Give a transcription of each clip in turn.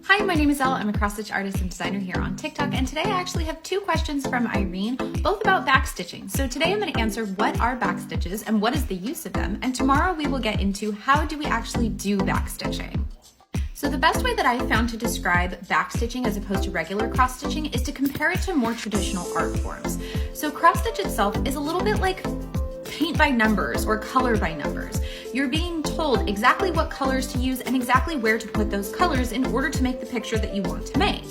Hi, my name is Elle. I'm a cross-stitch artist and designer here on TikTok, and today I actually have two questions from Irene, both about backstitching. So today I'm going to answer what are backstitches and what is the use of them, and tomorrow we will get into how do we actually do backstitching. So the best way that I found to describe backstitching as opposed to regular cross-stitching is to compare it to more traditional art forms. So cross-stitch itself is a little bit like paint by numbers or color by numbers. You're being told exactly what colors to use and exactly where to put those colors in order to make the picture that you want to make.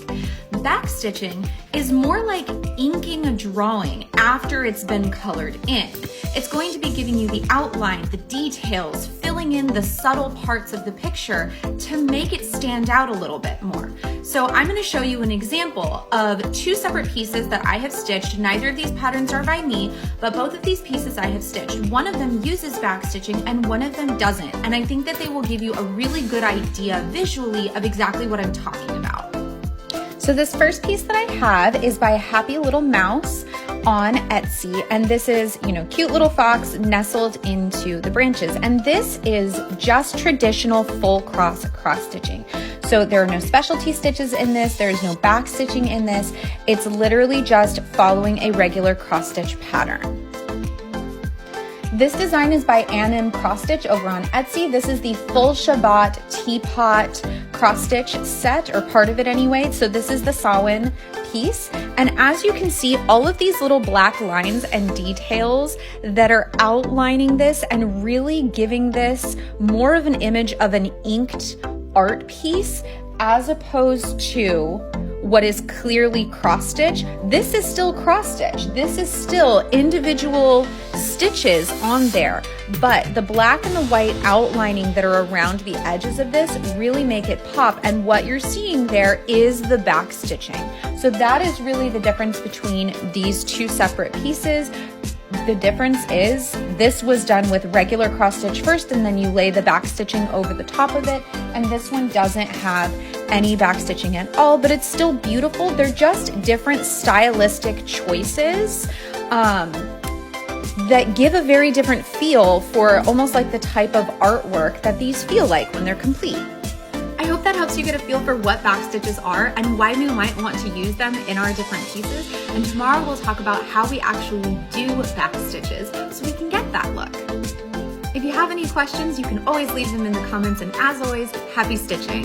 Backstitching is more like inking a drawing after it's been colored in. It's going to be giving you the outline, the details, filling in the subtle parts of the picture to make it stand out a little bit more. So I'm going to show you an example of two separate pieces that I have stitched. Neither of these patterns are by me, but both of these pieces I have stitched. One of them uses backstitching and one of them doesn't. And I think that they will give you a really good idea visually of exactly what I'm talking about. So this first piece that I have is by a happy little mouse on Etsy, and this is, cute little fox nestled into the branches. And this is just traditional full cross stitching. So there are no specialty stitches in this, there is no back stitching in this. It's literally just following a regular cross stitch pattern. This design is by Ann M. Cross Stitch over on Etsy. This is the full Shabbat teapot cross stitch set, or part of it anyway. So this is the Samhain piece. And as you can see, all of these little black lines and details that are outlining this and really giving this more of an image of an inked art piece as opposed to what is clearly cross stitch. This is still cross stitch. This is still individual stitches on there, but the black and the white outlining that are around the edges of this really make it pop, and what you're seeing there is the back stitching. So that is really the difference between these two separate pieces. The difference is this was done with regular cross stitch first, and then you lay the back stitching over the top of it, and this one doesn't have any back stitching at all, but it's still beautiful. They're just different stylistic choices that give a very different feel for almost like the type of artwork that these feel like when they're complete. I hope that helps you get a feel for what back stitches are and why we might want to use them in our different pieces. And tomorrow we'll talk about how we actually do back stitches so we can get that look. If you have any questions, you can always leave them in the comments, and as always, happy stitching.